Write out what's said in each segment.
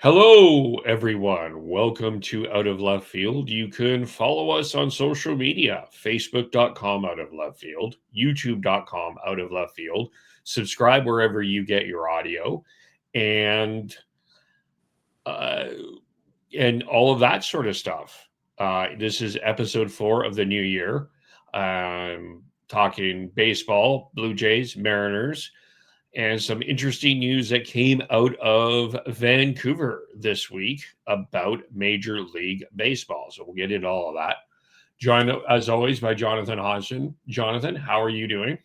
Hello, everyone. Welcome to Out of Left Field. You can follow us on social media, facebook.com out of left field, youtube.com out of left field. Subscribe wherever you get your audio and uh, and all of that sort of stuff. This is episode 4 of the new year. Talking baseball, Blue Jays, Mariners, and some interesting news that came out of Vancouver this week about Major League Baseball. So we'll get into all of that. Joined, as always, by Jonathan Hodgson. Jonathan, how are you doing?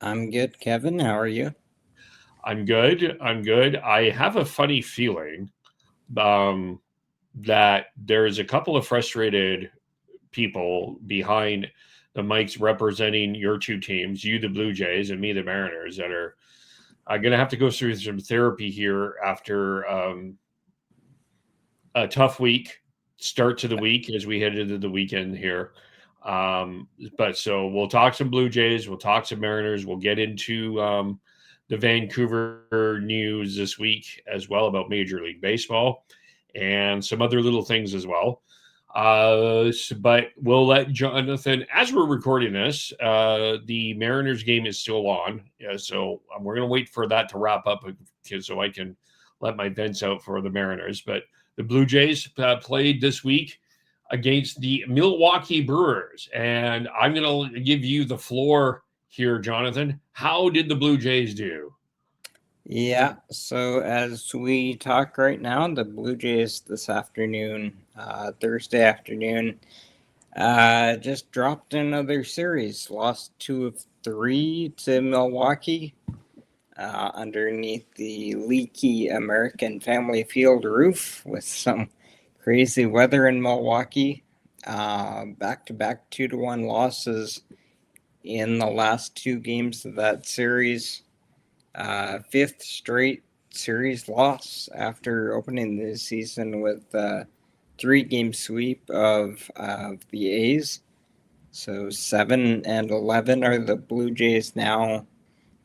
I'm good, Kevin. How are you? I'm good. I'm good. I have a funny feeling um, that there's a couple of frustrated people behind the mics representing your two teams, you, the Blue Jays, and me, the Mariners, that are going to have to go through some therapy here after a tough week start to the week as we head into the weekend here. But so we'll talk some Blue Jays, we'll talk some Mariners, we'll get into the Vancouver news this week as well about Major League Baseball and some other little things as well. But we'll let Jonathan, as we're recording this, the Mariners game is still on. So we're going to wait for that to wrap up so I can let my vents out for the Mariners. But the Blue Jays played this week against the Milwaukee Brewers. And I'm going to give you the floor here, Jonathan. How did the Blue Jays do? Yeah, so as we talk right now, the Blue Jays this afternoon, Thursday afternoon, just dropped another series, lost 2 of 3 to Milwaukee underneath the leaky American Family Field roof with some crazy weather in Milwaukee. Back-to-back 2-1 losses in the last 2 games of that series. Fifth straight series loss after opening the season with 3-game sweep of the A's. So 7-11 are the Blue Jays now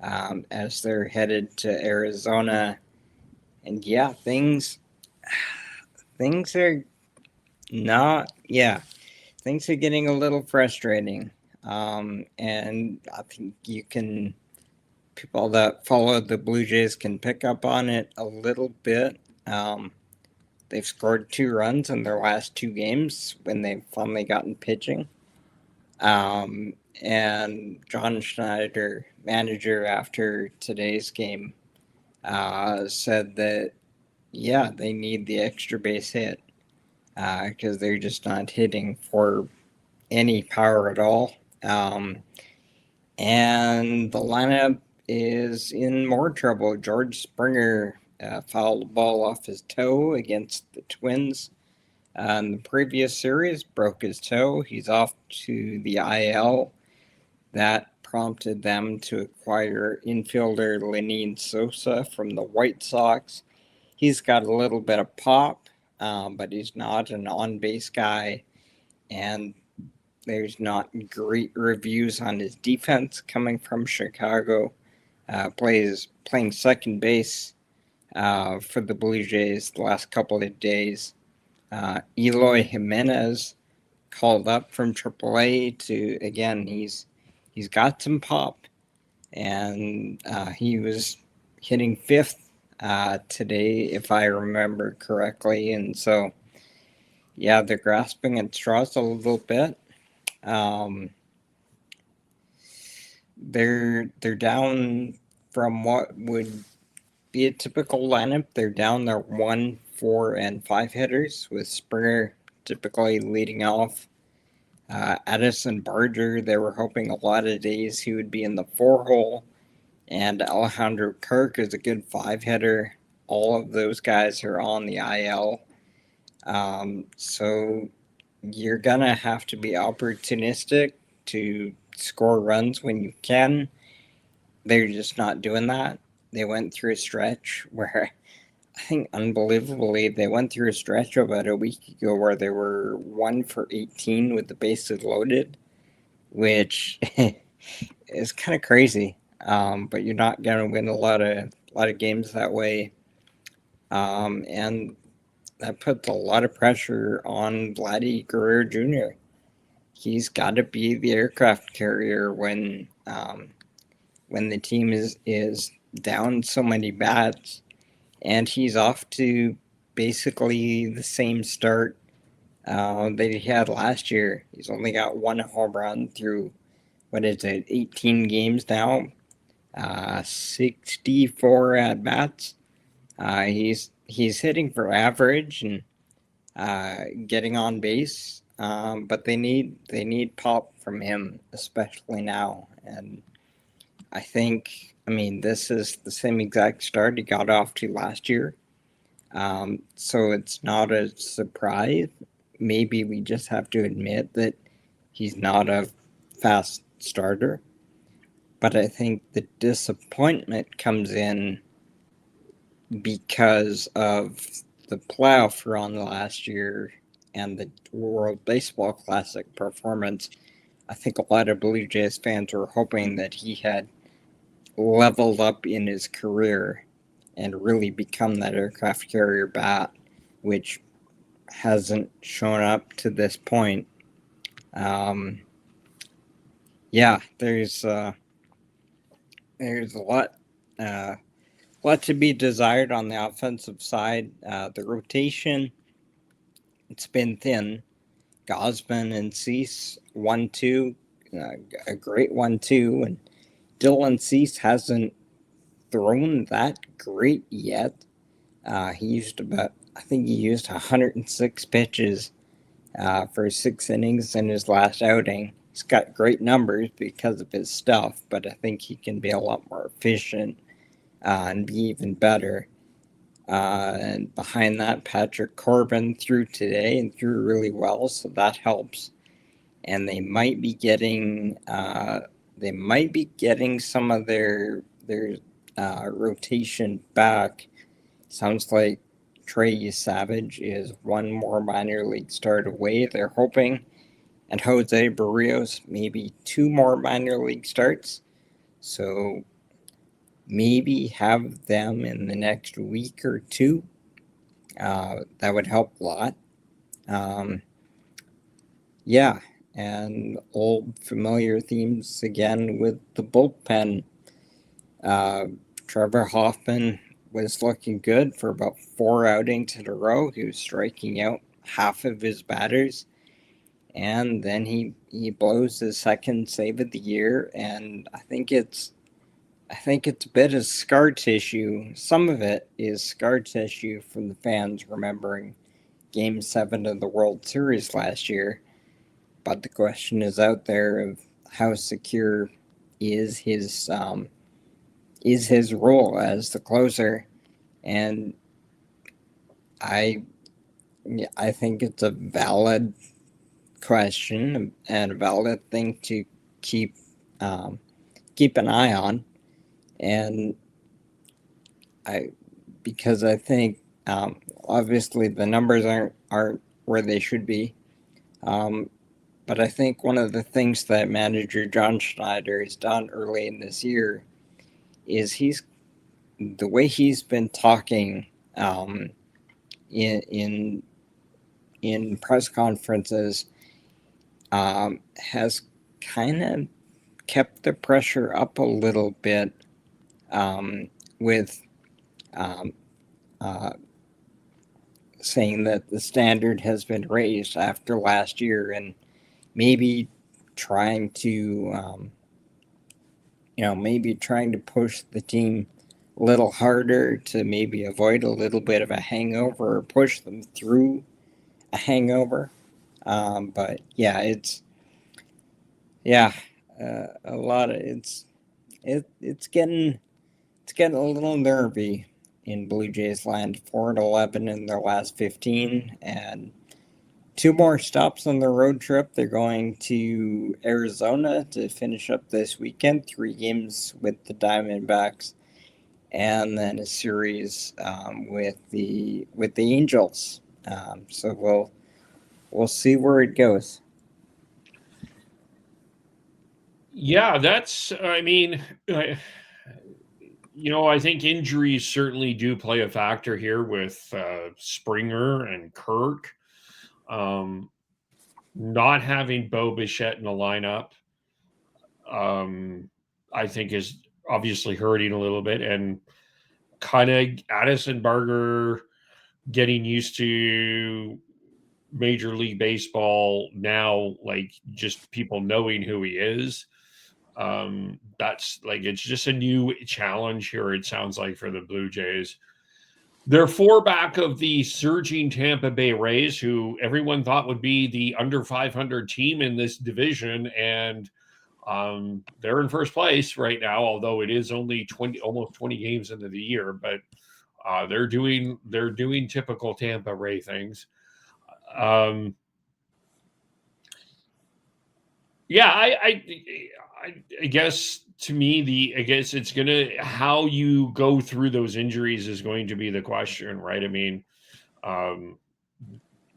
as they're headed to Arizona. And yeah, things are not, yeah, things are getting a little frustrating. And I think people that follow the Blue Jays can pick up on it a little bit. They've scored 2 runs in their last 2 games when they've finally gotten pitching. And John Schneider, manager after today's game, said that, yeah, they need the extra base hit because they're just not hitting for any power at all. And the lineup is in more trouble. George Springer fouled the ball off his toe against the Twins in the previous series, broke his toe. He's off to the IL. That prompted them to acquire infielder Lenyn Sosa from the White Sox. He's got a little bit of pop, but he's not an on-base guy, and there's not great reviews on his defense coming from Chicago. Playing second base for the Blue Jays the last couple of days. Eloy Jimenez called up from AAA to, again, he's got some pop, and he was hitting 5th today, if I remember correctly. And so, yeah, they're grasping at straws a little bit. They're down from what would be a typical lineup. They're down their 1, 4, and 5 hitters, with Springer typically leading off. Addison Barger, they were hoping a lot of days he would be in the 4 hole, and Alejandro Kirk is a good 5 hitter. All of those guys are on the IL. So you're going to have to be opportunistic to score runs when you can. They're just not doing that. They went through a stretch where, I think unbelievably, they went through a stretch about a week ago where they were 1 for 18 with the bases loaded, which is kind of crazy. But you're not going to win a lot of games that way. And that puts a lot of pressure on Vladdy Guerrero Jr. He's got to be the aircraft carrier when the team is down so many bats, and he's off to basically the same start that he had last year. He's only got one home run through, what is it, 18 games now, 64 at bats. He's hitting for average and getting on base, but they need pop from him, especially now. And I mean, this is the same exact start he got off to last year. So it's not a surprise. Maybe we just have to admit that he's not a fast starter. But I think the disappointment comes in because of the playoff run last year and the World Baseball Classic performance. I think a lot of Blue Jays fans were hoping that he had leveled up in his career and really become that aircraft carrier bat, which hasn't shown up to this point. Yeah, there's a lot to be desired on the offensive side. The rotation, it's been thin. Gosman and Cease 1-2, a great 1-2, and Dylan Cease hasn't thrown that great yet. I think he used 106 pitches for 6 innings in his last outing. He's got great numbers because of his stuff, but I think he can be a lot more efficient and be even better. And behind that, Patrick Corbin threw today and threw really well, so that helps. And they might be getting some of their rotation back. Sounds like Trey Savage is one more minor league start away, they're hoping, and Jose Barrios maybe 2 more minor league starts. So maybe have them in the next week or 2. That would help a lot. Yeah, and old familiar themes again with the bullpen. Trevor Hoffman was looking good for about 4 outings in a row. He was striking out half of his batters, and then he blows his second save of the year. And I think it's a bit of scar tissue. Some of it is scar tissue from the fans remembering Game 7 of the World Series last year. But the question is out there of how secure is his role as the closer, and I think it's a valid question and a valid thing to keep an eye on, and because I think obviously the numbers aren't where they should be, but I think one of the things that manager John Schneider has done early in this year is the way he's been talking in press conferences has kind of kept the pressure up a little bit with saying that the standard has been raised after last year, and maybe trying to push the team a little harder to maybe avoid a little bit of a hangover or push them through a hangover. But yeah, it's getting a little nervy in Blue Jays land. 4-11 in their last 15, and 2 more stops on the road trip. They're going to Arizona to finish up this weekend. 3 games with the Diamondbacks, and then a series with the Angels. So we'll see where it goes. Yeah, that's. I mean, I think injuries certainly do play a factor here with Springer and Kirk. Um, Not having Bo Bichette in the lineup, I think, is obviously hurting a little bit, and kind of Addison Barger getting used to Major League Baseball now, like just people knowing who he is. That's like it's just a new challenge here. It sounds like for the Blue Jays. They're four back of the surging Tampa Bay Rays, who everyone thought would be the under 500 team in this division, and they're in first place right now. Although it is only almost 20 games into the year, but they're doing typical Tampa Ray things. Um, yeah, I guess to me I guess it's gonna how you go through those injuries is going to be the question, right? I mean, um,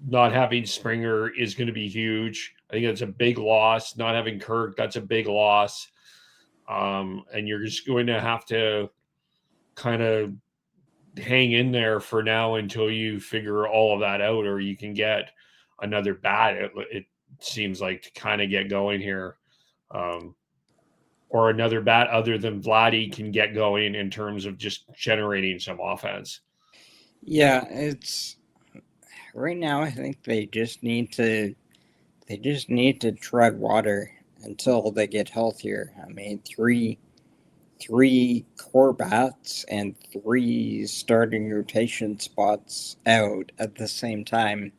not having Springer is going to be huge. I think that's a big loss. Not having Kirk, that's a big loss. And you're just going to have to kind of hang in there for now until you figure all of that out, or you can get another bat. It seems like to kind of get going here, um, or another bat other than Vladdy can get going in terms of just generating some offense. Yeah, it's right now. I think they just need to tread water until they get healthier. I mean, three core bats and three starting rotation spots out at the same time.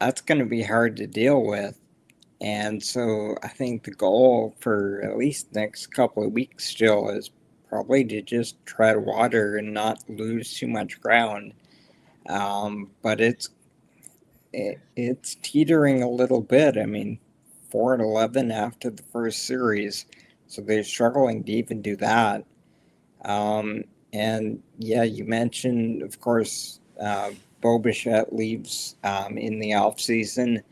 That's going to be hard to deal with. And so I think the goal for at least the next couple of weeks still is probably to just tread water and not lose too much ground. But it's teetering a little bit. I mean, 4-11 after the first series, so they're struggling to even do that. And yeah, you mentioned, of course, Bo Bichette leaves in the off season,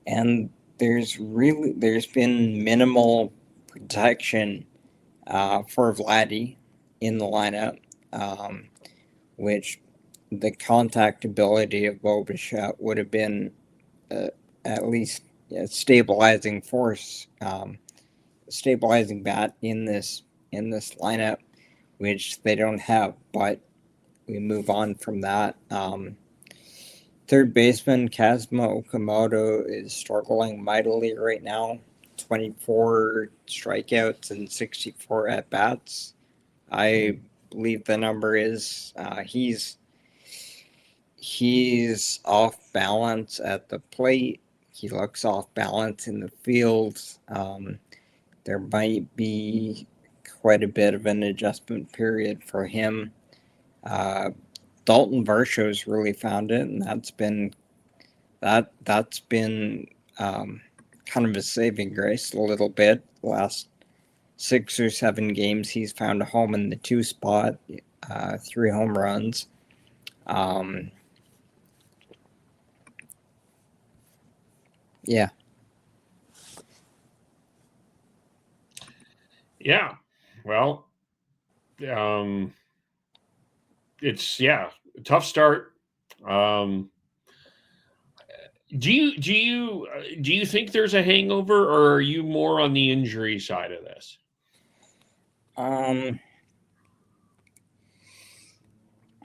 and there's been minimal protection for Vladdy in the lineup, which the contact ability of Bo Bichette would have been at least a stabilizing force, stabilizing bat in this lineup, which they don't have. But we move on from that. Third baseman Kazuma Okamoto is struggling mightily right now. 24 strikeouts and 64 at bats. I believe the number is he's off balance at the plate. He looks off balance in the field. There might be quite a bit of an adjustment period for him. Uh, Dalton Varsho's really found it, and that's been kind of a saving grace a little bit. Last 6 or 7 games, he's found a home in the 2 spot, 3 home runs. Yeah. Yeah. Well, um, it's tough start. Um, do you think there's a hangover, or are you more on the injury side of this? Um,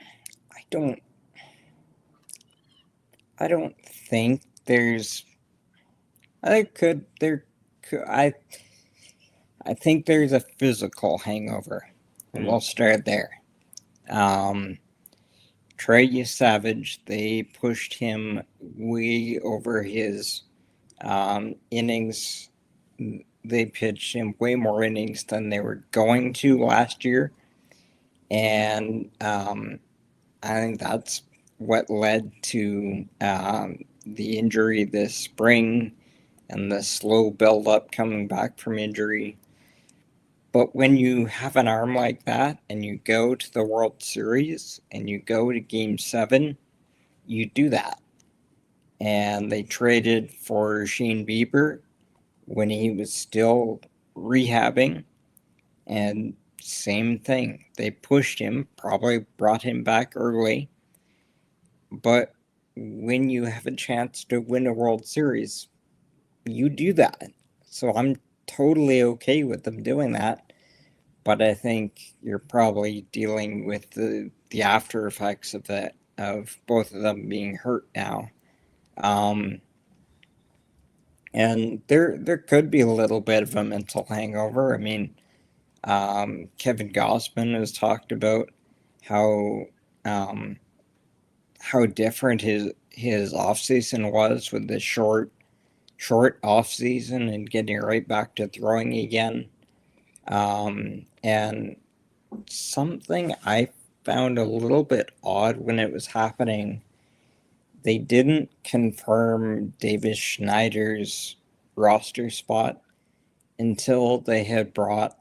I don't. I don't think there's. I could. There. I think there's a physical hangover, and we'll start there. Um, Trey Savage, they pushed him way over his innings. They pitched him way more innings than they were going to last year. And I think that's what led to the injury this spring and the slow build-up coming back from injury. But when you have an arm like that and you go to the World Series and you go to Game 7, you do that. And they traded for Shane Bieber when he was still rehabbing. And same thing. They pushed him, probably brought him back early. But when you have a chance to win a World Series, you do that. So I'm totally okay with them doing that. But I think you're probably dealing with the after effects of that, of both of them being hurt now. And there could be a little bit of a mental hangover. I mean, Kevin Gossman has talked about how different his offseason was with the short offseason and getting right back to throwing again. And something I found a little bit odd when it was happening, they didn't confirm Davis Schneider's roster spot until they had brought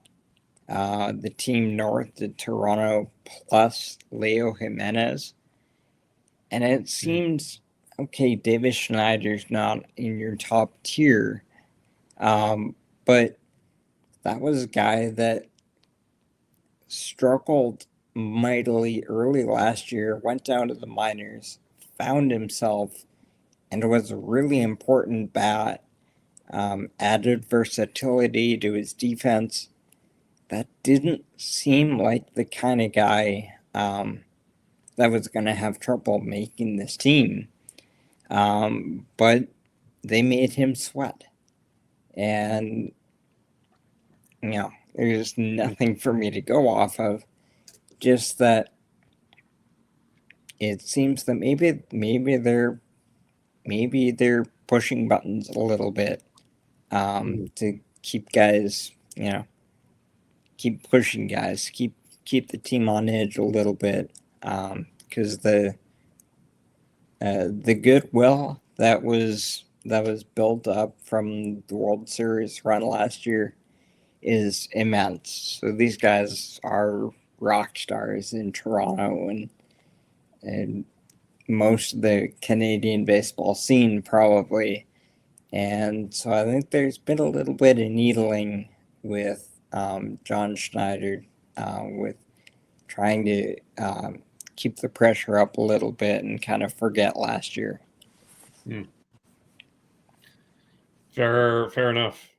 the team north to Toronto plus Leo Jimenez. And it seems, okay, Davis Schneider's not in your top tier, but that was a guy that struggled mightily early last year, went down to the minors, found himself, and was a really important bat, added versatility to his defense. That didn't seem like the kind of guy that was going to have trouble making this team. But they made him sweat. And, there's nothing for me to go off of. Just that it seems that maybe they're pushing buttons a little bit to keep guys, keep pushing guys, keep the team on edge a little bit, because the goodwill that was built up from the World Series run last year is immense. So these guys are rock stars in Toronto and most of the Canadian baseball scene probably. And so I think there's been a little bit of needling with John Schneider with trying to keep the pressure up a little bit and kind of forget last year. Fair enough.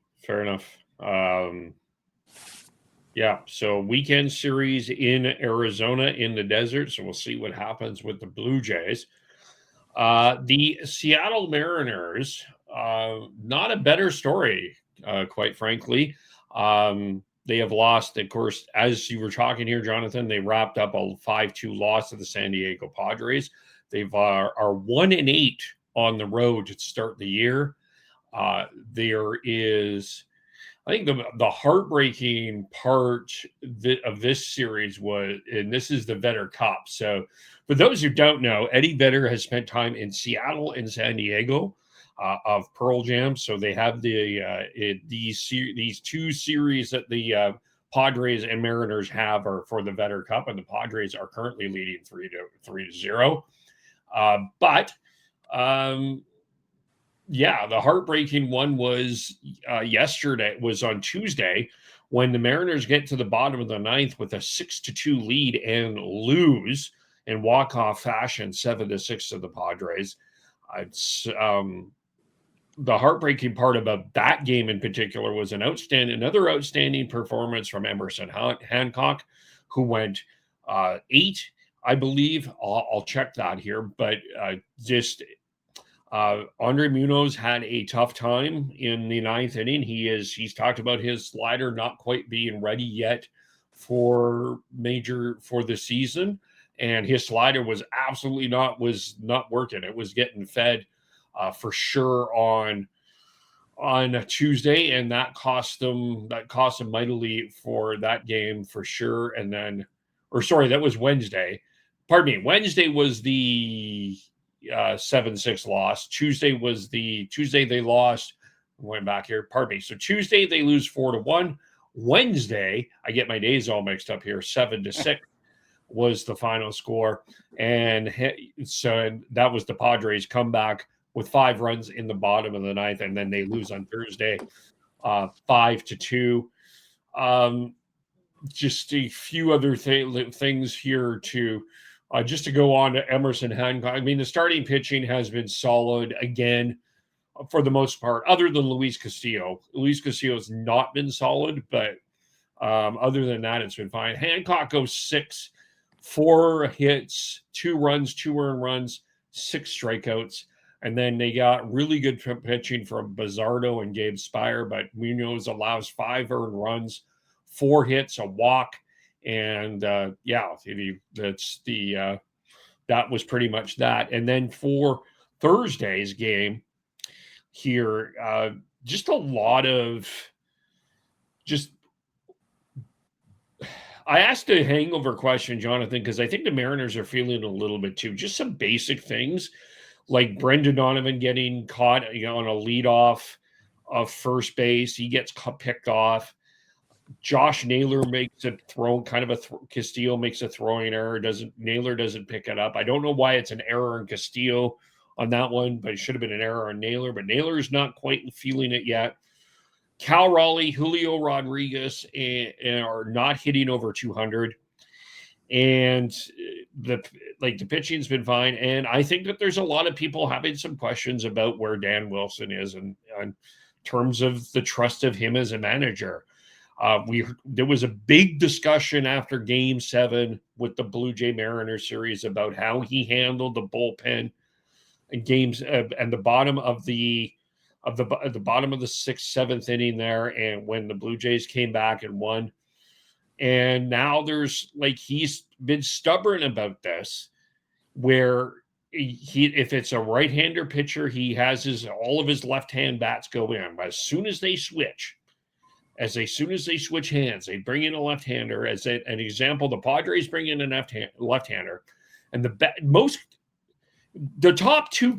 Yeah, so weekend series in Arizona in the desert. So we'll see what happens with the Blue Jays. The Seattle Mariners, not a better story, quite frankly. They have lost, of course, as you were talking here, Jonathan, they wrapped up a 5-2 loss to the San Diego Padres. They've are 1-8 on the road to start the year. There is, I think the heartbreaking part of this series was, and this is the Vetter Cup. So for those who don't know, Eddie Vedder has spent time in Seattle and San Diego of Pearl Jam. So they have these two series that the Padres and Mariners have are for the Vetter Cup, and the Padres are currently leading 3-0. But yeah, the heartbreaking one was yesterday, was on Tuesday, when the Mariners get to the bottom of the ninth with a 6-2 lead and lose in walk-off fashion, 7-6 to the Padres. It's the heartbreaking part about that game in particular was another outstanding performance from Emerson Hancock, who went 8, I believe. I'll check that here, but just Andre Munoz had a tough time in the ninth inning. He's talked about his slider not quite being ready yet for the season, and his slider was absolutely not working. It was getting fed for sure on Tuesday, and that cost them mightily for that game for sure. And then, that was Wednesday. Pardon me. Wednesday was the 7-6 loss. Tuesday they lost. Went back here. Pardon me. So Tuesday they lose 4-1. Wednesday, I get my days all mixed up here. 7-6 was the final score, and so that was the Padres comeback with 5 runs in the bottom of the ninth, and then they lose on Thursday, 5-2. just a few other things here to just to go on to Emerson Hancock. I mean, the starting pitching has been solid again for the most part, other than Luis Castillo. Luis Castillo has not been solid, but other than that, it's been fine. Hancock goes 6, 4 hits, 2 runs, 2 earned runs, 6 strikeouts. And then they got really good pitching from Bizzardo and Gabe Spire, but Munoz allows 5 earned runs, 4 hits, a walk, and that's the that was pretty much that. And then for Thursday's game here, just a lot of just. I asked a hangover question, Jonathan, because I think the Mariners are feeling a little bit too. Just some basic things like Brendan Donovan getting caught, on a leadoff of first base. He gets picked off. Josh Naylor makes a throw, kind of a Castillo makes a throwing error. Naylor doesn't pick it up. I don't know why it's an error in Castillo on that one, but it should have been an error on Naylor. But Naylor is not quite feeling it yet. Cal Raleigh, Julio Rodriguez are not hitting over 200. And the pitching's been fine. And I think that there's a lot of people having some questions about where Dan Wilson is in terms of the trust of him as a manager. There was a big discussion after Game 7 with the Blue Jay Mariners series about how he handled the bullpen and games and the bottom of the bottom of the 6th, 7th inning there, and when the Blue Jays came back and won. And now he's been stubborn about this, where if it's a right-hander pitcher, he has all of his left-hand bats go in. But as soon as they switch hands, they bring in a left-hander. As an example, the Padres bring in a left-hander, and one of the top two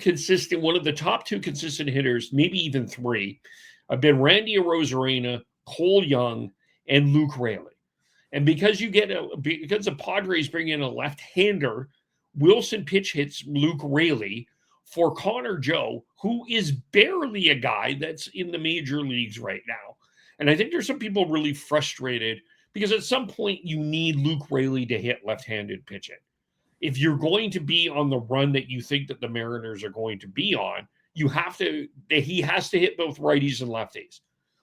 consistent hitters, maybe even 3, have been Randy Arozarena, Cole Young, and Luke Raley. And because the Padres bring in a left-hander, Wilson pitch hits Luke Raley for Connor Joe, who is barely a guy that's in the major leagues right now. And I think there's some people really frustrated because at some point you need Luke Raley to hit left-handed pitching. If you're going to be on the run that you think that the Mariners are going to be on, he has to hit both righties and lefties.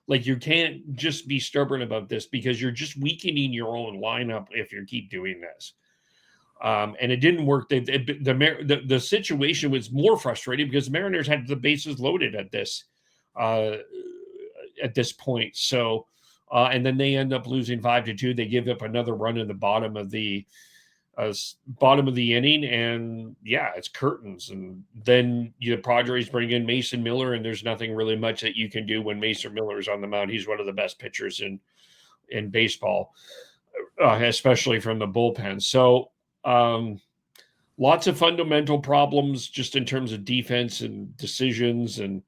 Like, you can't just be stubborn about this because you're just weakening your own lineup if you keep doing this. And it didn't work. The situation was more frustrating because the Mariners had the bases loaded at this point. So, and then they end up losing 5-2. They give up another run in the bottom of the inning, and it's curtains. And then the Padres bring in Mason Miller, and there's nothing really much that you can do when Mason Miller is on the mound. He's one of the best pitchers in baseball, especially from the bullpen. So lots of fundamental problems just in terms of defense and decisions and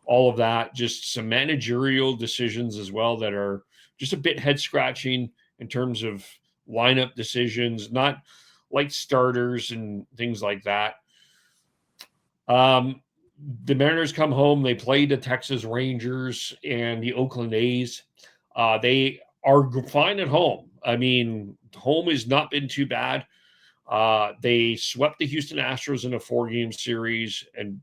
all of that. Just some managerial decisions as well that are just a bit head scratching in terms of lineup decisions, not like starters and things like that. The Mariners come home. They play the Texas Rangers and the Oakland A's. They are fine at home. I mean, home has not been too bad. They swept the Houston Astros in a 4-game series, and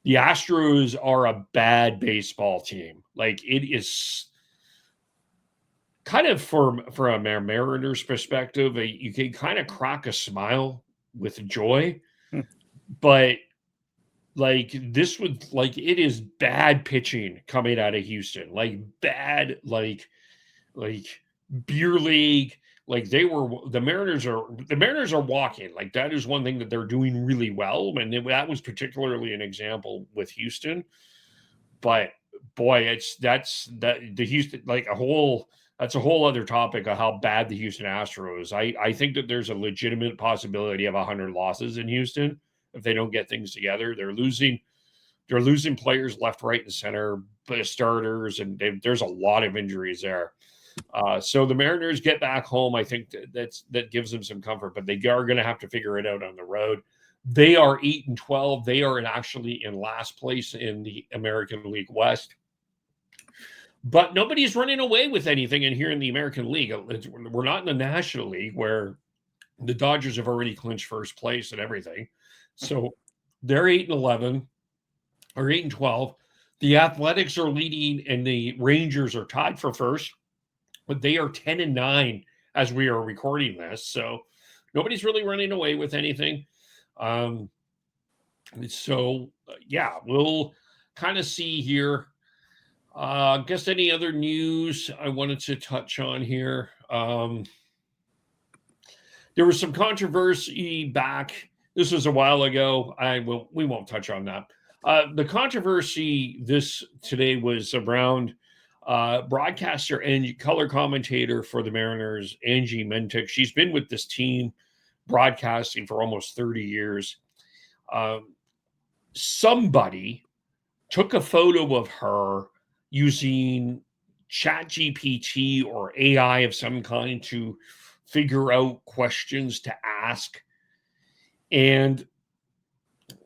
the Astros are a bad baseball team. Like, it is kind of from a Mariners perspective, you can kind of crack a smile with joy, but it is bad pitching coming out of Houston, like bad, like beer league. Like, the Mariners are walking. Like, that is one thing that they're doing really well. And that was particularly an example with Houston, but boy, that's a whole other topic of how bad the Houston Astros. I think that there's a legitimate possibility of 100 losses in Houston if they don't get things together. They're losing players left, right, and center, starters, and there's a lot of injuries there. So the Mariners get back home. I think that gives them some comfort, but they are going to have to figure it out on the road. They are 8-12. They are actually in last place in the American League West. But nobody's running away with anything in here in the American League. We're not in the National League where the Dodgers have already clinched first place and everything. So they're 8-11 or 8-12. The Athletics are leading and the Rangers are tied for first, but they are 10-9 as we are recording this. So nobody's really running away with anything. Yeah, we'll kind of see here. Guess any other news I wanted to touch on here? There was some controversy back. This was a while ago. We won't touch on that. The controversy today was around broadcaster and color commentator for the Mariners, Angie Mentic. She's been with this team broadcasting for almost 30 years. Somebody took a photo of her using ChatGPT or AI of some kind to figure out questions to ask. And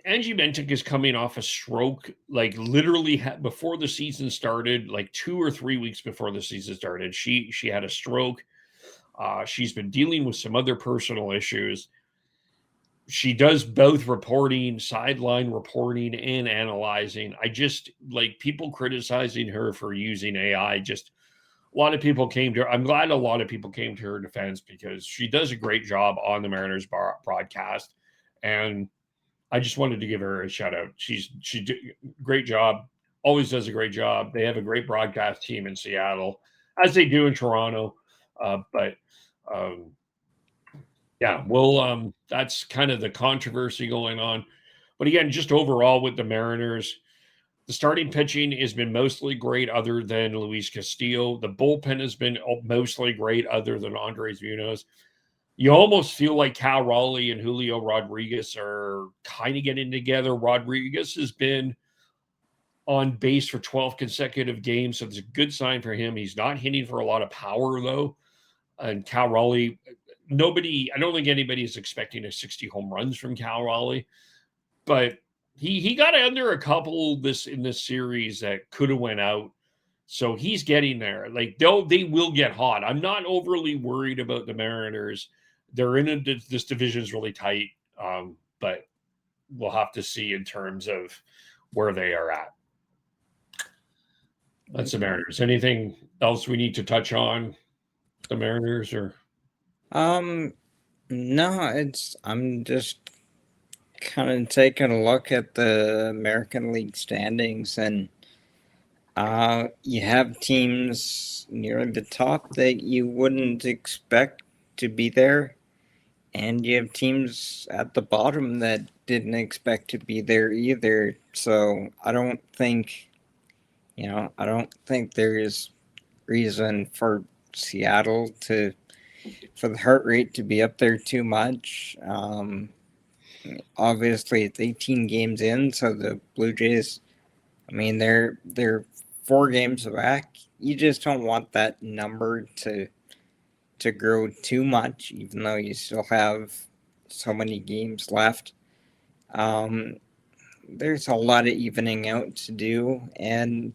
Angie Mentic is coming off a stroke, like literally before the season started, like 2 or 3 weeks before the season started. She had a stroke. She's been dealing with some other personal issues. She does both reporting, sideline reporting, and analyzing. I just like people criticizing her for using AI. Just a lot of people came to her. I'm glad a lot of people came to her defense because she does a great job on the Mariners broadcast. And I just wanted to give her a shout out. She did a great job, always does a great job. They have a great broadcast team in Seattle, as they do in Toronto. But yeah, well, that's kind of the controversy going on. But again, just overall with the Mariners, the starting pitching has been mostly great other than Luis Castillo. The bullpen has been mostly great other than Andres Munoz. You almost feel like Cal Raleigh and Julio Rodriguez are kind of getting together. Rodriguez has been on base for 12 consecutive games, so it's a good sign for him. He's not hitting for a lot of power, though. And Cal Raleigh, I don't think anybody is expecting a 60 home runs from Cal Raleigh, but he got under a couple in this series that could have went out. So he's getting there. Like they will get hot. I'm not overly worried about the Mariners. They're this division is really tight, but we'll have to see in terms of where they are at. That's the Mariners. Anything else we need to touch on the Mariners or? No, I'm just kind of taking a look at the American League standings, and you have teams near the top that you wouldn't expect to be there, and you have teams at the bottom that didn't expect to be there either. So I don't think there is reason for Seattle for the heart rate to be up there too much. Obviously, it's 18 games in, so the Blue Jays, I mean, they're 4 games back. You just don't want that number to grow too much, even though you still have so many games left. There's a lot of evening out to do, and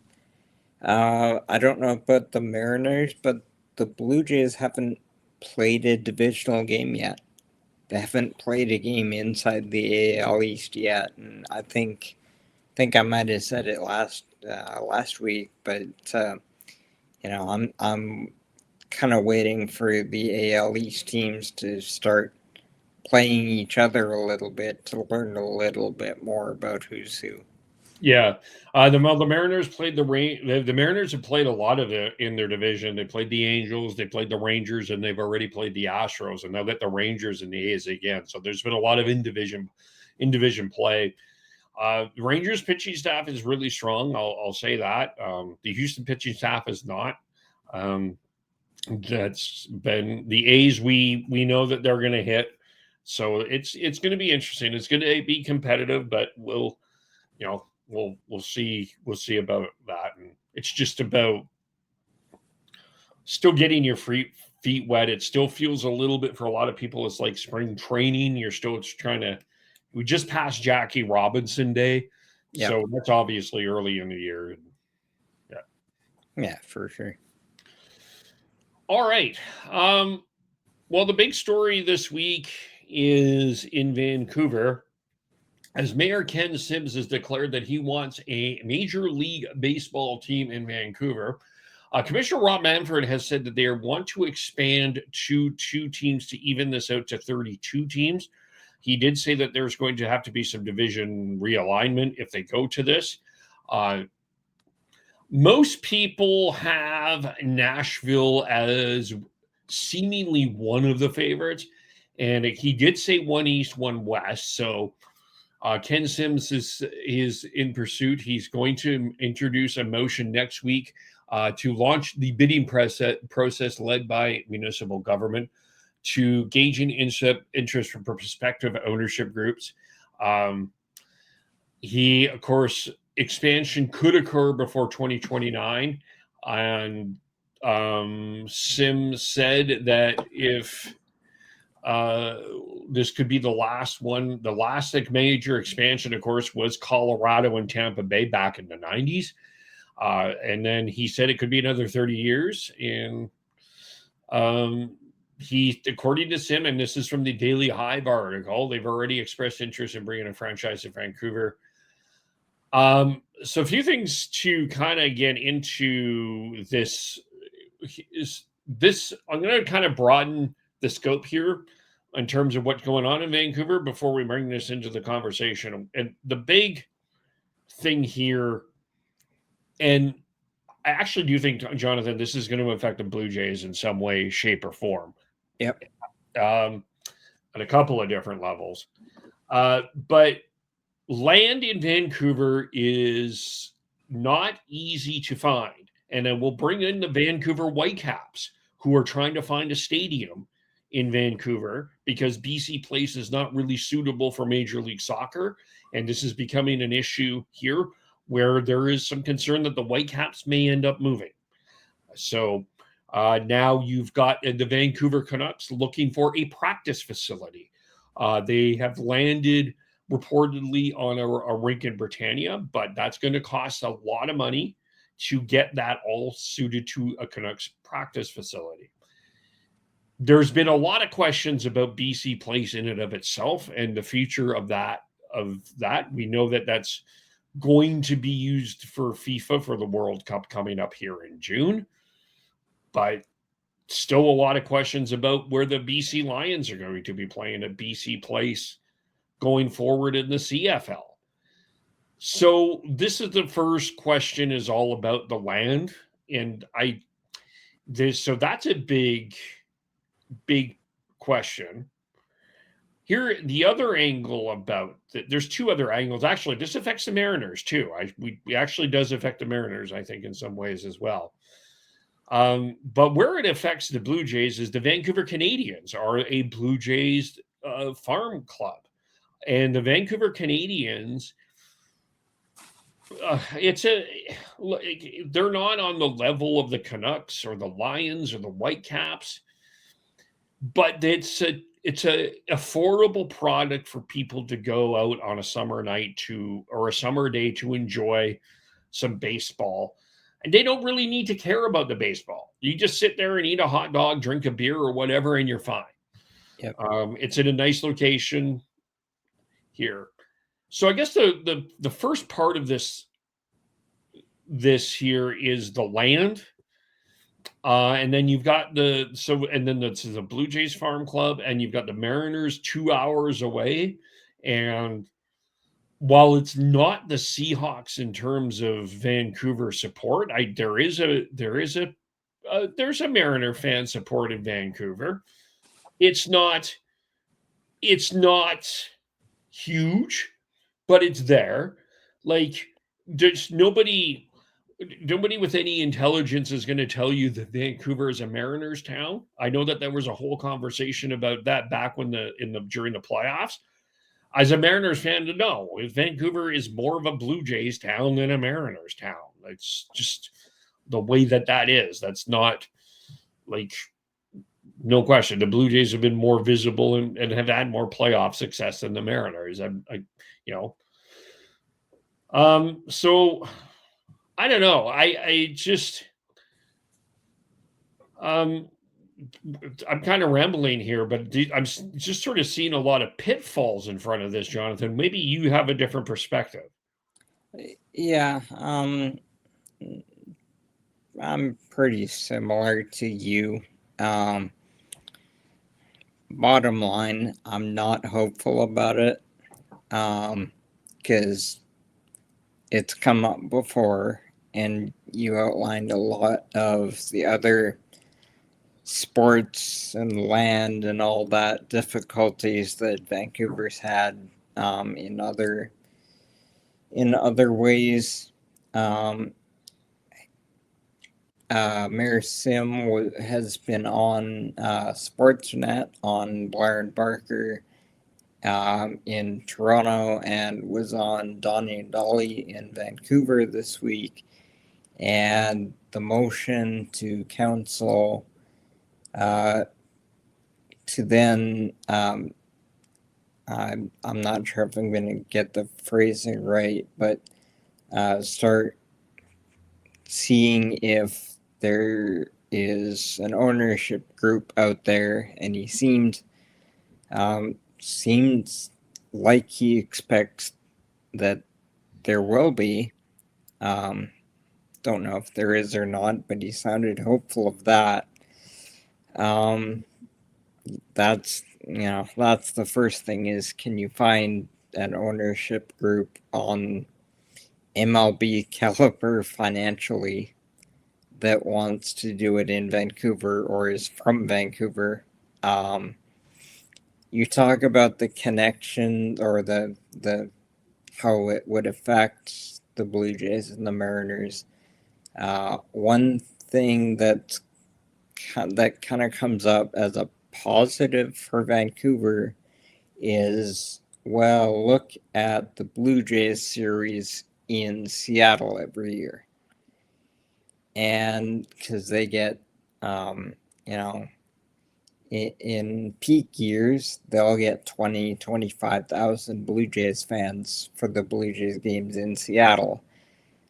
I don't know about the Mariners, but the Blue Jays haven't played a divisional game yet. They haven't played a game inside the AL East yet, and I think I might have said it last week, but I'm kind of waiting for the AL East teams to start playing each other a little bit to learn a little bit more about who's who. Yeah, the Mariners played the Mariners have played a lot of it in their division. They played the Angels, they played the Rangers, and they've already played the Astros, and they'll get the Rangers and the A's again. So there's been a lot of in division play. The Rangers pitching staff is really strong. I'll say that. The Houston pitching staff is not. That's been the A's. We know that they're going to hit, so it's going to be interesting. It's going to be competitive, but we'll see about that. And it's just about still getting your feet wet. It still feels a little bit for a lot of people. It's like spring training. You're still trying to. We just passed Jackie Robinson Day, so that's obviously early in the year. Yeah. Yeah, for sure. All right. Well, the big story this week is in Vancouver, as Mayor Ken Sims has declared that he wants a Major League Baseball team in Vancouver. Commissioner Rob Manfred has said that they want to expand to 2 teams to even this out to 32 teams. He did say that there's going to have to be some division realignment if they go to this. Most people have Nashville as seemingly one of the favorites, and he did say one East, one West. So Ken Sims is in pursuit. He's going to introduce a motion next week to launch the bidding process led by municipal government to gauging interest from prospective ownership groups. He, of course, expansion could occur before 2029. And Sims said that if this could be the last one, the last major expansion, of course, was Colorado and Tampa Bay back in the 90s. And then he said it could be another 30 years. And he, according to Sim, and this is from the Daily Hive article, they've already expressed interest in bringing a franchise to Vancouver. So a few things to kind of get into this is this. I'm going to kind of broaden the scope here in terms of what's going on in Vancouver before we bring this into the conversation. And the big thing here, and I actually do think, Jonathan, this is going to affect the Blue Jays in some way, shape, or form. Yep. At a couple of different levels. But land in Vancouver is not easy to find. And then we'll bring in the Vancouver Whitecaps, who are trying to find a stadium in Vancouver because BC Place is not really suitable for Major League Soccer. And this is becoming an issue here where there is some concern that the Whitecaps may end up moving. So now you've got the Vancouver Canucks looking for a practice facility. They have landed reportedly on a rink in Britannia, but that's going to cost a lot of money to get that all suited to a Canucks practice facility. There's been a lot of questions about BC Place in and of itself and the future of that. We know that that's going to be used for FIFA for the World Cup coming up here in June, but still a lot of questions about where the BC Lions are going to be playing at BC Place going forward in the CFL. So this is the first question, is all about the land. And so that's a big question. Here, the other angle about there's 2 other angles. Actually, this affects the Mariners too. We actually does affect the Mariners, I think, in some ways as well. But where it affects the Blue Jays is the Vancouver Canadians are a Blue Jays farm club. And the Vancouver Canadians, they're not on the level of the Canucks or the Lions or the Whitecaps, but it's a affordable product for people to go out on a summer night or a summer day to enjoy some baseball. And they don't really need to care about the baseball. You just sit there and eat a hot dog, drink a beer or whatever, and you're fine. Yep. It's in a nice location here. So I guess the first part of this here is the land. And then you've got the Blue Jays Farm Club, and you've got the Mariners 2 hours away. And while it's not the Seahawks in terms of Vancouver support, there's a Mariner fan support in Vancouver. It's not huge, but it's there. Like, there's nobody with any intelligence is going to tell you that Vancouver is a Mariners town. I know that there was a whole conversation about that back during the playoffs. As a Mariners fan, to know Vancouver is more of a Blue Jays town than a Mariners town. It's just the way that is. That's not like, no question. The Blue Jays have been more visible and have had more playoff success than the Mariners. So I don't know. Um, I'm kind of rambling here, but I'm just sort of seeing a lot of pitfalls in front of this, Jonathan. Maybe you have a different perspective. Yeah, I'm pretty similar to you. Um, Bottom line, I'm not hopeful about it, because it's come up before, and you outlined a lot of the other sports and land and all that difficulties that Vancouver's had, in other ways. Um, Mayor Sim has been on Sportsnet on Blair and Barker, in Toronto, and was on Donnie and Dolly in Vancouver this week. And the motion to council, to then, I'm not sure if I'm going to get the phrasing right, but start seeing if there is an ownership group out there, and he seems like he expects that there will be. Don't know if there is or not, but he sounded hopeful of that. That's that's the first thing, is can you find an ownership group on MLB caliber financially that wants to do it in Vancouver or is from Vancouver? You talk about the connection, or the how it would affect the Blue Jays and the Mariners. One thing that kind of comes up as a positive for Vancouver is, well, look at the Blue Jays series in Seattle every year. And because they get, you know, in peak years, they'll get 20, 25,000 Blue Jays fans for the Blue Jays games in Seattle.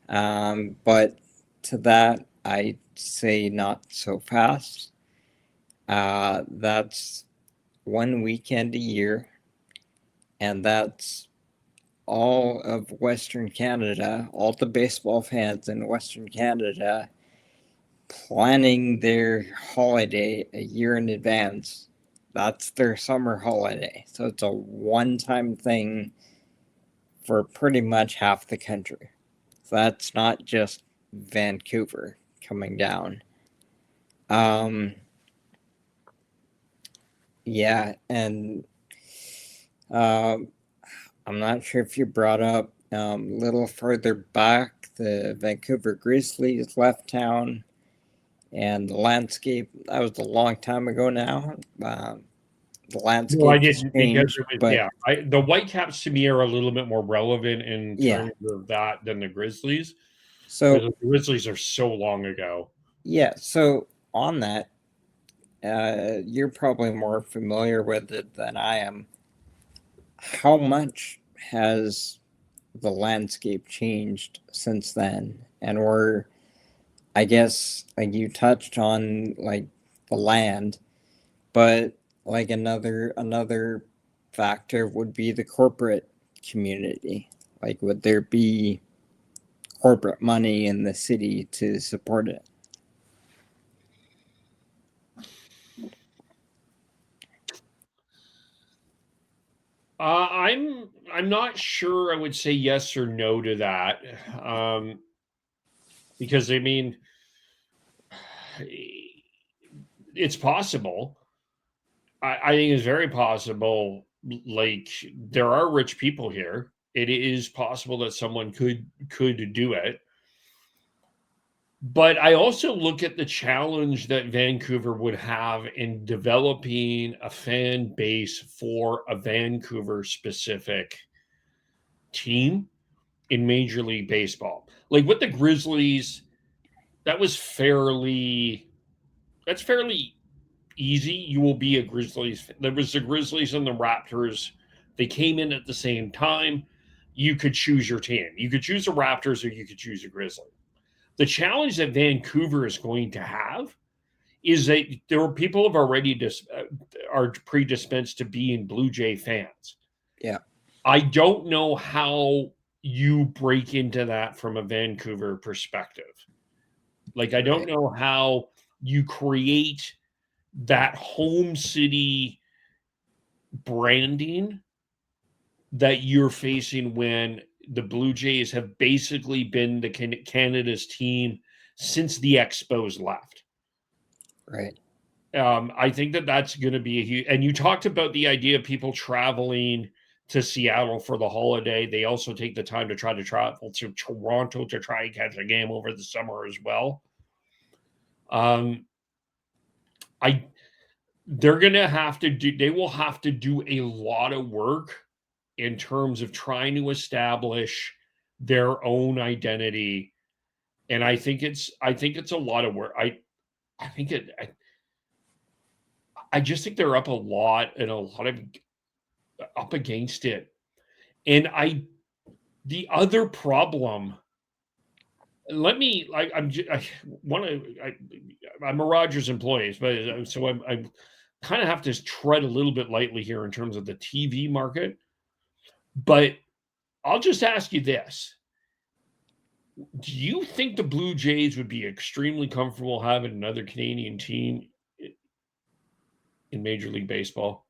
But to that, I say not so fast. That's one weekend a year, and that's all of Western Canada, all the baseball fans in Western Canada planning their holiday a year in advance. That's their summer holiday. So it's a one-time thing for pretty much half the country. So that's not just Vancouver coming down. Yeah, and I'm not sure if you brought up, a little further back, the Vancouver Grizzlies left town, and the landscape, that was a long time ago now. The No, I landscape has didn't, because changed, it was, but yeah. The Whitecaps to me are a little bit more relevant in yeah. terms of that than the Grizzlies, So, because the Grizzlies are so long ago. yeah, so on that, you're probably more familiar with it than I am. How much has the landscape changed since then? And I guess, like you touched on, like the land, but like another factor would be the corporate community. Like, would there be corporate money in the city to support it? I'm not sure I would say yes or no to that, because I mean, it's possible. I think it's very possible. Like, there are rich people here. It is possible that someone could do it. But I also look at the challenge that Vancouver would have in developing a fan base for a Vancouver specific team in Major League Baseball. Like with the Grizzlies, that was fairly easy. You will be a Grizzlies. There was the Grizzlies and the Raptors. They came in at the same time. You could choose your team. You could choose the Raptors or you could choose a Grizzly. The challenge that Vancouver is going to have is that there were people have already are predispensed to being Blue Jay fans. Yeah. I don't know how you break into that from a Vancouver perspective. Like, I don't Right. know how you create that home city branding that you're facing when the Blue Jays have basically been the Canada's team since the Expos left. Right. I think that that's going to be a huge. And you talked about the idea of people traveling to Seattle for the holiday. They also take the time to try to travel to Toronto to try and catch a game over the summer as well. I they're going to have to do. They will have to do a lot of work in terms of trying to establish their own identity. And I think it's a lot of work. I think it I just think they're up a lot and a lot of up against it. And the other problem, let me like I want to I'm a Rogers employee, but so I kind of have to tread a little bit lightly here in terms of the TV market. But I'll just ask you this: do you think the Blue Jays would be extremely comfortable having another Canadian team in Major League Baseball?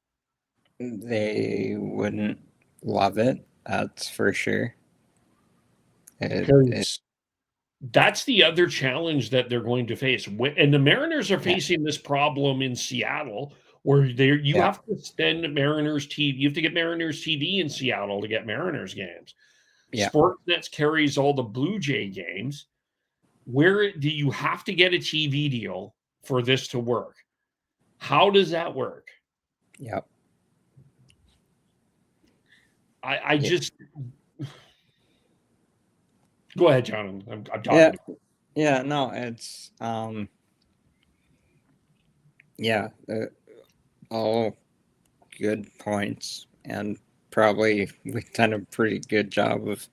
They wouldn't love it. That's for sure. It Because that's the other challenge that they're going to face. And the Mariners are yeah, facing this problem in Seattle, where you yeah, have to spend Mariners TV. You have to get Mariners TV in Seattle to get Mariners games. yeah, Sportsnet carries all the Blue Jay games. Where do you have to get a TV deal for this to work? How does that work? yeah. I Yeah, just go ahead, John. I'm yeah, talking. yeah. No, it's yeah, all good points, and probably we've done a pretty good job of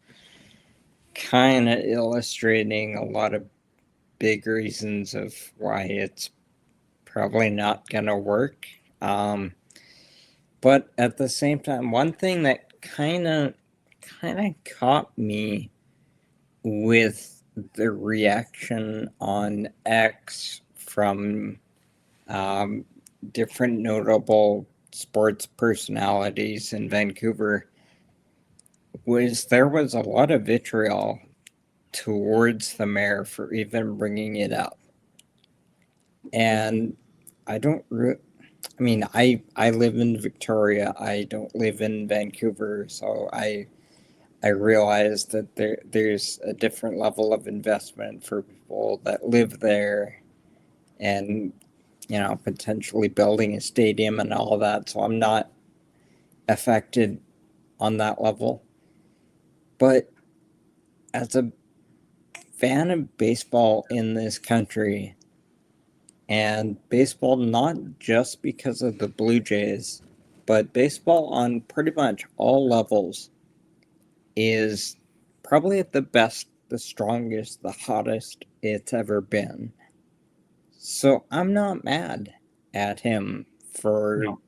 kind of illustrating a lot of big reasons of why it's probably not gonna work. But at the same time, one thing that kind of caught me with the reaction on X from um, different notable sports personalities in Vancouver was there was a lot of vitriol towards the mayor for even bringing it up. And I don't I mean, I live in Victoria. I don't live in Vancouver, so I realize that there's a different level of investment for people that live there, and potentially building a stadium and all that. So I'm not affected on that level. But as a fan of baseball in this country, and baseball not just because of the Blue Jays, but baseball on pretty much all levels is probably at the best, the strongest, the hottest it's ever been. So I'm not mad at him for No,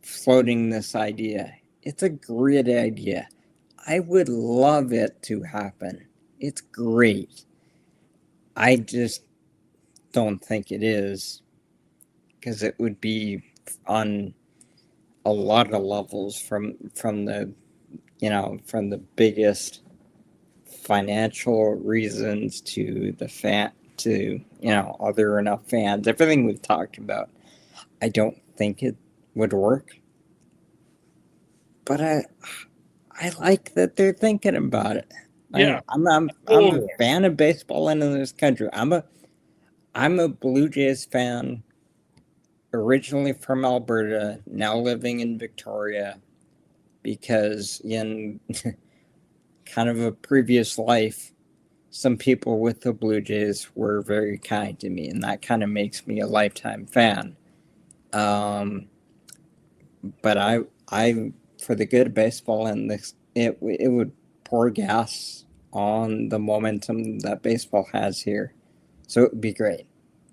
floating this idea. It's a great idea. I would love it to happen. It's great. I just don't think it is, because it would be on a lot of levels from the from the biggest financial reasons to the fan to other enough fans, everything we've talked about. I don't think it would work, but I like that they're thinking about it. yeah, I'm a totally. fan of baseball in this country. I'm a Blue Jays fan, originally from Alberta, now living in Victoria, because in kind of a previous life, some people with the Blue Jays were very kind to me, and that kind of makes me a lifetime fan. Um, but I, for the good of baseball, and this, it would pour gas on the momentum that baseball has here, so it would be great.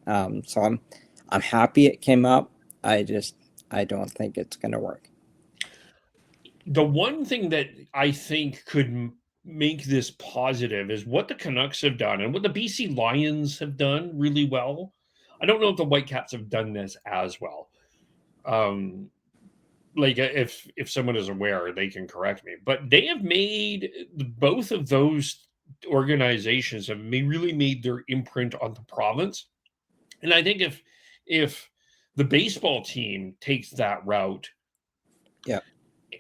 So I'm happy it came up. I don't think it's going to work. The one thing that I think could make this positive is what the Canucks have done and what the BC Lions have done really well. I don't know if the Whitecaps have done this as well. Like if someone is aware, they can correct me. But they have made both of those organizations have really made their imprint on the province. And I think if the baseball team takes that route, yeah,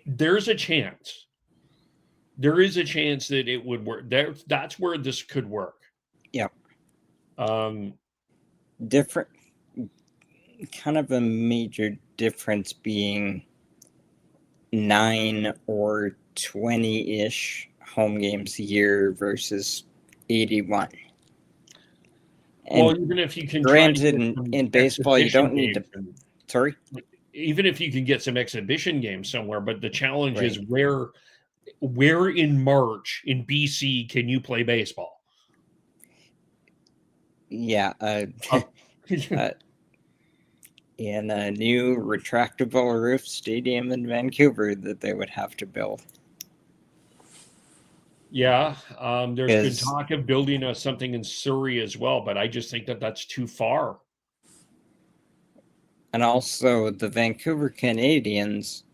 there's a chance. There is a chance that it would work. That's where this could work. yeah. Different, kind of a major difference being 9 or 20-ish home games a year versus 81. And well, even if you can granted in baseball, you don't need to. Sorry? Even if you can get some exhibition games somewhere, but the challenge is where in March in BC can you play baseball? Yeah. In a new retractable roof stadium in Vancouver that they would have to build. Yeah, there's been talk of building something in Surrey as well, but I just think that that's too far. And also, the Vancouver Canadians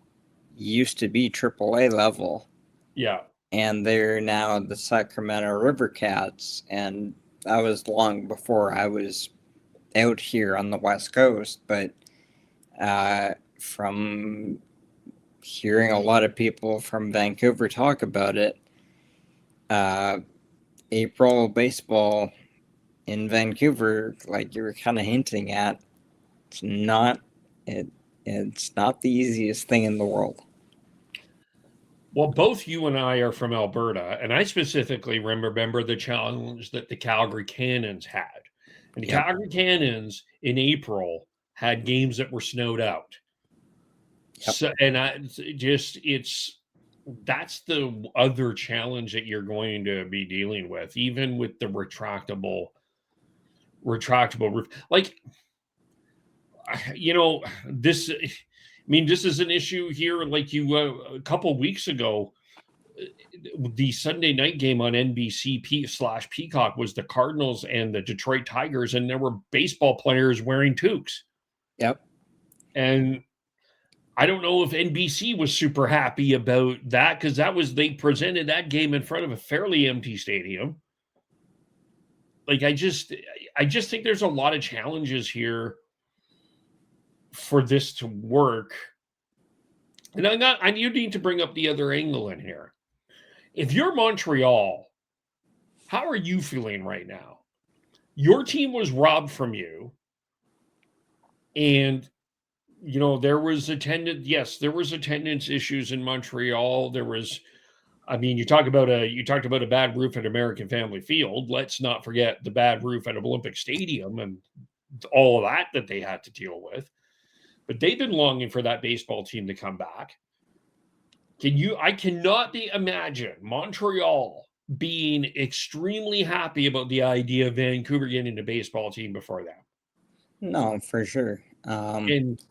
used to be AAA level. Yeah. And they're now the Sacramento River Cats, and that was long before I was out here on the West Coast, but from hearing a lot of people from Vancouver talk about it, April baseball in Vancouver, like you were kind of hinting at, it's not the easiest thing in the world. Well, both you and I are from Alberta, and I specifically remember the challenge that the Calgary Cannons had. And the Calgary Cannons in April had games that were snowed out. So, and that's the other challenge that you're going to be dealing with, even with the retractable roof. Like, this. I mean, this is an issue here. Like a couple weeks ago, the Sunday night game on NBC/Peacock was the Cardinals and the Detroit Tigers, and there were baseball players wearing toques. Yep. And I don't know if NBC was super happy about that because they presented that game in front of a fairly empty stadium. Like I just think there's a lot of challenges here for this to work. And you need to bring up the other angle in here. If you're Montreal, how are you feeling right now? Your team was robbed from you. And, there was attendance issues in Montreal. You talked about a bad roof at American Family Field. Let's not forget the bad roof at Olympic Stadium and all of that they had to deal with. But they've been longing for that baseball team to come back. I cannot imagine Montreal being extremely happy about the idea of Vancouver getting a baseball team before that. No, for sure. And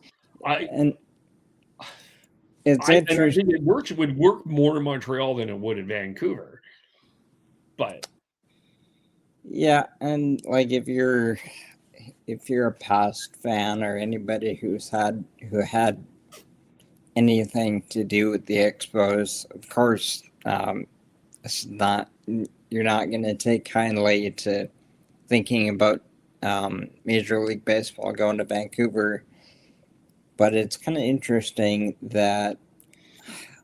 it's interesting. I think it would work more in Montreal than it would in Vancouver. But yeah, and like if you're a past fan or anybody who had anything to do with the Expos, of course, you're not going to take kindly to thinking about Major League Baseball going to Vancouver. But it's kind of interesting that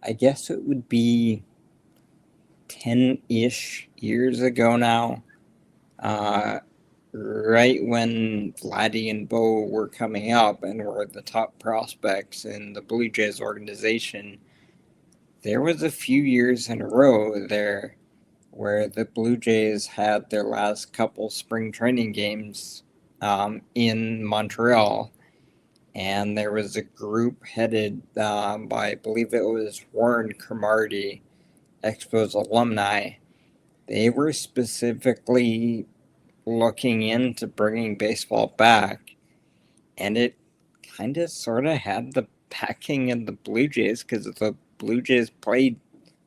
I guess it would be 10-ish years ago now, right when Vladdy and Bo were coming up and were the top prospects in the Blue Jays organization. There was a few years in a row there where the Blue Jays had their last couple spring training games in Montreal. And there was a group headed by, I believe it was Warren Cromartie, Expos alumni. They were specifically looking into bringing baseball back. and it kind of sort of had the backing of the Blue Jays because the Blue Jays played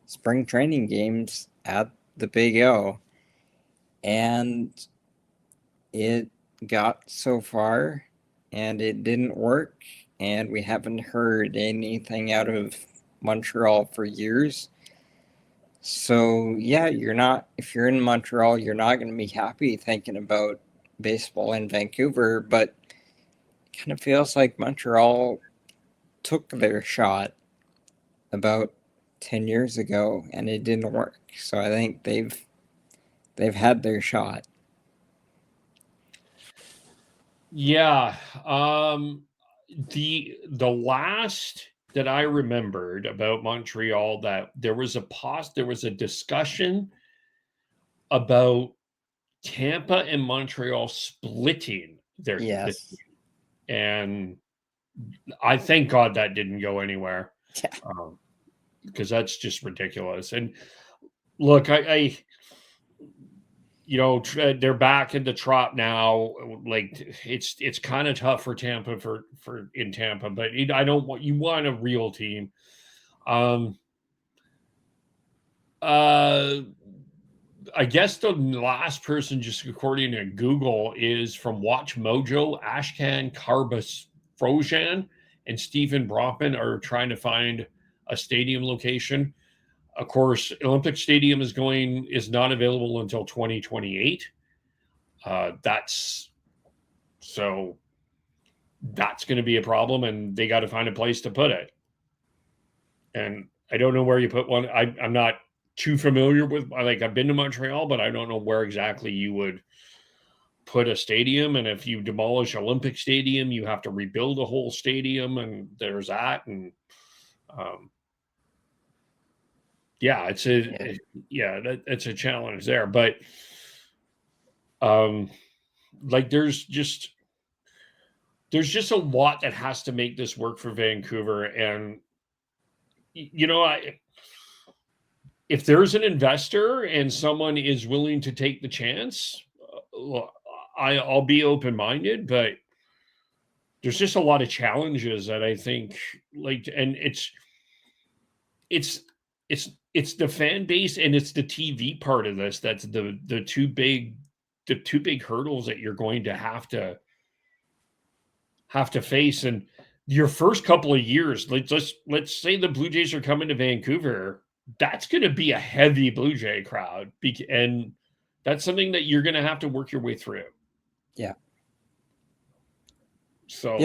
spring training games at the Big O, and it got so far and it didn't work, and we haven't heard anything out of Montreal for years. So yeah, if you're in Montreal, you're not going to be happy thinking about baseball in Vancouver, but it kind of feels like Montreal took their shot about 10 years ago and it didn't work. So I think they've had their shot. Yeah. The last that I remembered about Montreal, that there was a discussion about Tampa and Montreal splitting the Yes. team, and I thank God that didn't go anywhere, Yeah. because that's just ridiculous. And look, I they're back in the trot now. Like, it's kind of tough for Tampa for in Tampa, but I don't want you want a real team. Um, uh, I guess the last person, just according to Google, is from Watch Mojo. Ashkan Karbas and Stephen Brockman are trying to find a stadium location. Of course, Olympic Stadium is not available until 2028. That's so that's going to be a problem, and they got to find a place to put it. And I don't know where you put one. I'm not too familiar with. I've been to Montreal, but I don't know where exactly you would put a stadium. And if you demolish Olympic Stadium, you have to rebuild a whole stadium, and there's that. And um, yeah, it's a challenge there. But um, like there's just a lot that has to make this work for Vancouver. And if there's an investor and someone is willing to take the chance, I'll be open minded. But there's just a lot of challenges that I think, and it's it's the fan base and it's the TV part of this that's the two big hurdles that you're going to have to face. And your first couple of years, let's say the Blue Jays are coming to Vancouver, that's going to be a heavy Blue Jay crowd, and that's something that you're going to have to work your way through. Yeah. So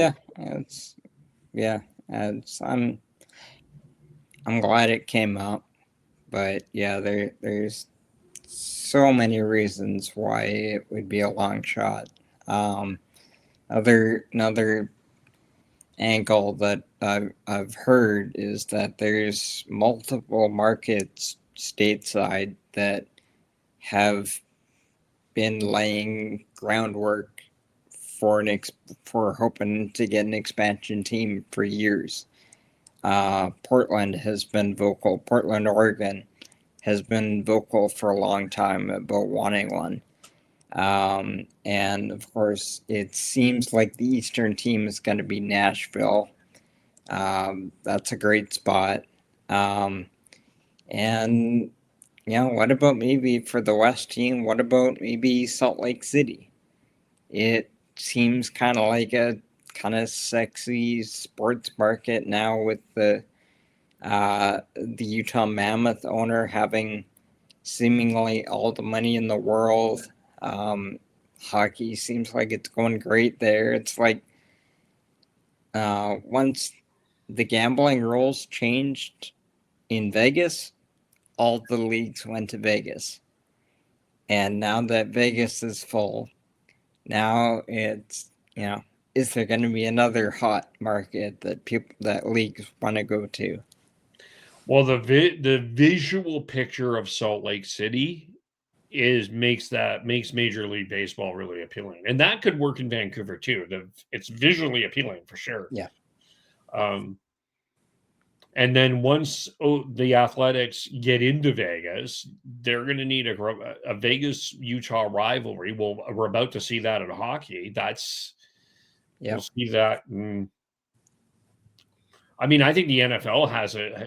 I'm glad it came up, but yeah, there's so many reasons why it would be a long shot. Another angle that I've heard is that there's multiple markets stateside that have been laying groundwork for hoping to get an expansion team for years. Portland has been vocal. Portland, Oregon has been vocal for a long time about wanting one. And of course, it seems like the Eastern team is going to be Nashville. That's a great spot. And what about maybe for the West team? What about maybe Salt Lake City? It seems kind of like a kind of sexy sports market now with the Utah Mammoth owner having seemingly all the money in the world. Hockey seems like it's going great there. It's like once the gambling rules changed in Vegas, all the leagues went to Vegas. And now that Vegas is full, now it's, is there going to be another hot market that leagues want to go to? well, the visual picture of Salt Lake City makes Major League Baseball really appealing, and that could work in Vancouver too. It's visually appealing for sure. Yeah. And then once the Athletics get into Vegas, they're going to need a Vegas Utah rivalry. Well, we're about to see that in hockey. That's We'll Yep. see that. I mean, I think the NFL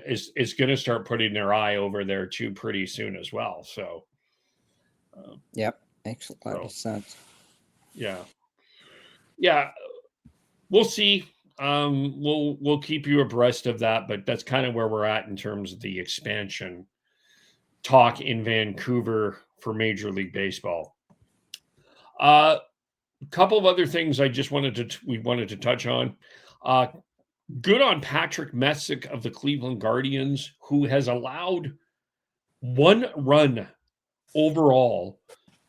is going to start putting their eye over there too pretty soon as well. So, Yep. Makes a lot so of sense. yeah, yeah, we'll see. We'll keep you abreast of that, but that's kind of where we're at in terms of the expansion talk in Vancouver for Major League Baseball. A couple of other things I just we wanted to touch on. Uh, Good on Patrick Messick of the Cleveland Guardians, who has allowed 1 run overall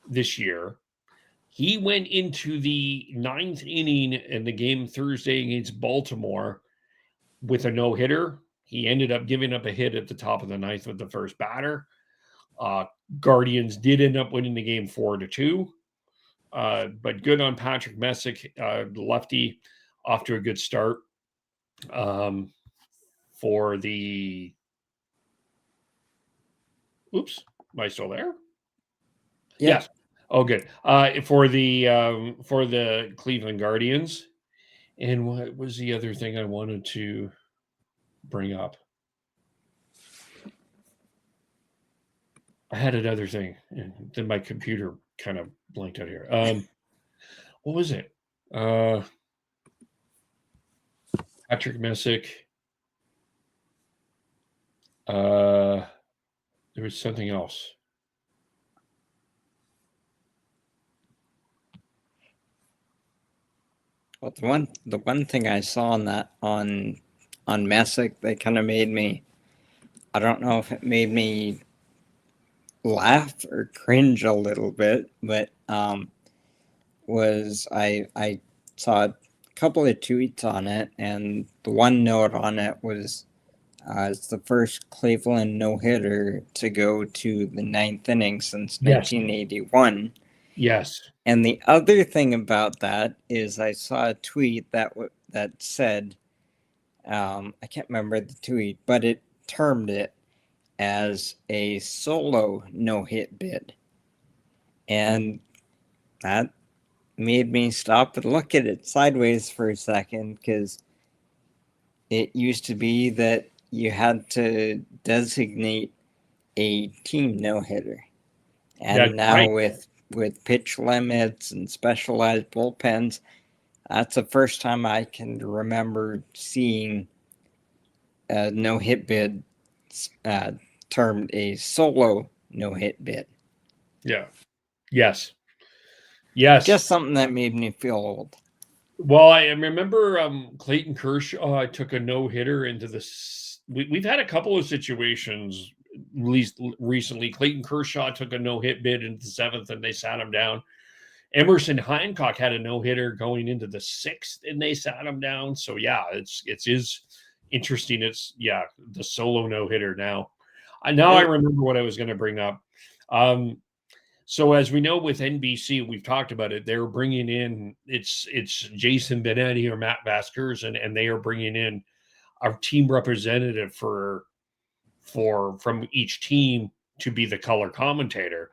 this year. He went into the 9th inning in the game Thursday against Baltimore with a no hitter. He ended up giving up a hit at the top of the 9th with the first batter. Uh, Guardians did end up winning the game 4-2. But good on Patrick Messick, the lefty, off to a good start. For the oops, am I still there? Yeah. Yes. Oh, good. For the Cleveland Guardians. And what was the other thing I wanted to bring up? I had another thing, and then my computer kind of blanked out here. What was it? Patrick Messick. There was something else. Well, the one thing I saw on Messick that kind of made me, I don't know if it made me laugh or cringe a little bit, but was I saw a couple of tweets on it, and the one note on it was it's the first Cleveland no hitter to go to the 9th inning since Yes. 1981. Yes. And the other thing about that is I saw a tweet that said, I can't remember the tweet, but it termed it as a solo no-hit bid. And that made me stop and look at it sideways for a second, because it used to be that you had to designate a team no-hitter. And That's now right. with pitch limits and specialized bullpens, that's the first time I can remember seeing a no-hit bid termed a solo no-hit bid. Yeah. Yes. Yes. Just something that made me feel old. Well, I remember Clayton Kershaw took a no hitter into this. We've had a couple of situations, at least recently. Clayton Kershaw took a no hit bid into the 7th, and they sat him down. Emerson Hancock had a no hitter going into the 6th, and they sat him down. So yeah, it is interesting. It's the solo no hitter now. I remember what I was going to bring up. So as we know with NBC, we've talked about it. They're bringing in it's Jason Benetti or Matt Vaskers, and they are bringing in our team representative from each team to be the color commentator.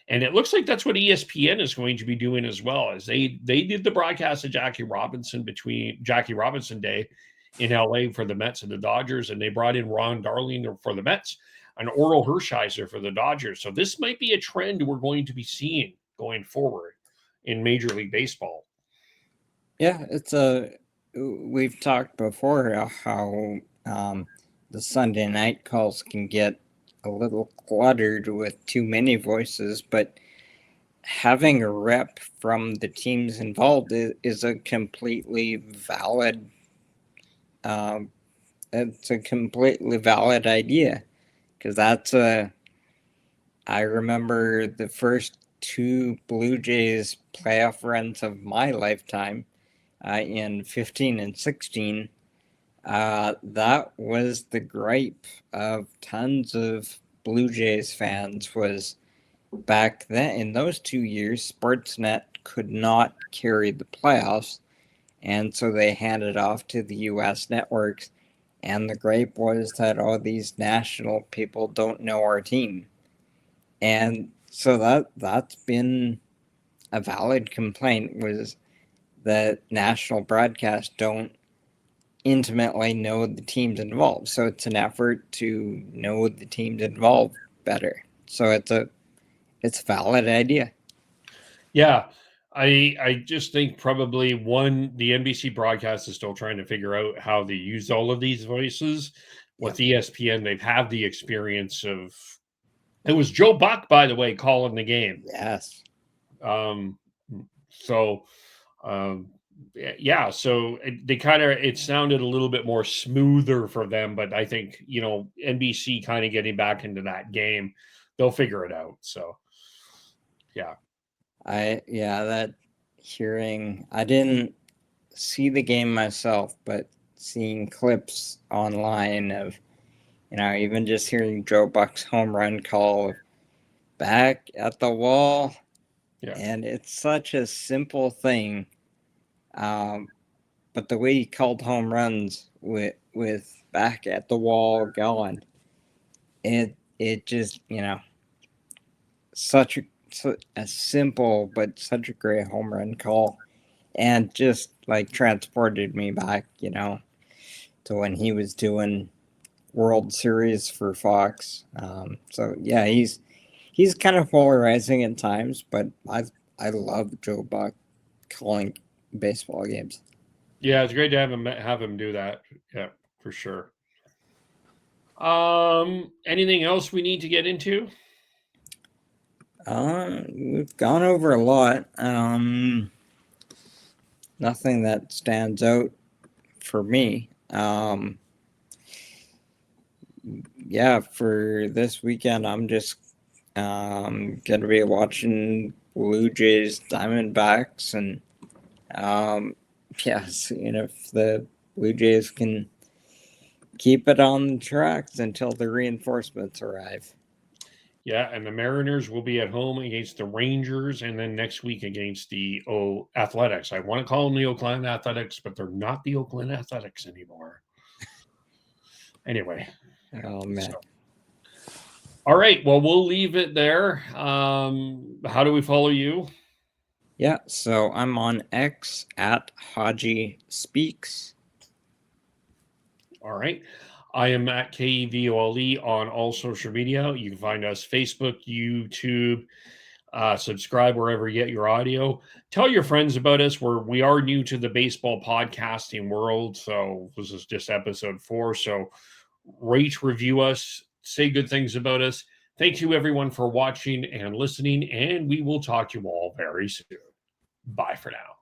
And it looks like that's what ESPN is going to be doing as well, as they did the broadcast of Jackie Robinson Day in LA for the Mets and the Dodgers, and they brought in Ron Darling for the Mets and Oral Hershiser for the Dodgers. So this might be a trend we're going to be seeing going forward in Major League Baseball. Yeah, we've talked before how the Sunday night calls can get a little cluttered with too many voices, but having a rep from the teams involved is a completely valid it's a completely valid idea, because I remember the first 2 Blue Jays playoff runs of my lifetime in 15 and 16. That was the gripe of tons of Blue Jays fans, was back then in those 2 years, Sportsnet could not carry the playoffs, and so they handed off to the U.S. networks. And the gripe was that all these national people don't know our team. And so that's been a valid complaint, was the national broadcast don't intimately know the teams involved. So it's an effort to know the teams involved better. So it's a valid idea. Yeah. I just think probably the NBC broadcast is still trying to figure out how to use all of these voices. With ESPN, they've had the experience of it was Joe Buck, by the way, calling the game. Yes. Um, so yeah, so it sounded a little bit more smoother for them, but I think NBC kind of getting back into that game, they'll figure it out. So yeah. That hearing, I didn't see the game myself, but seeing clips online of, even just hearing Joe Buck's home run call back at the wall. Yeah. And it's such a simple thing. But the way he called home runs with back at the wall going, it just, such a simple but such a great home run call, and just like transported me back, to when he was doing World Series for Fox. So yeah, he's kind of polarizing at times, but I love Joe Buck calling baseball games. Yeah, it's great to have him do that. Yeah, for sure. Anything else we need to get into? We've gone over a lot. Nothing that stands out for me. Yeah, for this weekend, I'm just gonna be watching Blue Jays Diamondbacks, and seeing if the Blue Jays can keep it on the tracks until the reinforcements arrive. Yeah, and the Mariners will be at home against the Rangers, and then next week against the Athletics. I want to call them the Oakland Athletics, but they're not the Oakland Athletics anymore. Anyway. Oh man. So. All right. Well, we'll leave it there. How do we follow you? Yeah, so I'm on X at Haji Speaks. All right. I am at KEVOLE on all social media. You can find us Facebook, YouTube, subscribe wherever you get your audio. Tell your friends about us. We are new to the baseball podcasting world. So this is just episode 4. So rate, review us, say good things about us. Thank you everyone for watching and listening, and we will talk to you all very soon. Bye for now.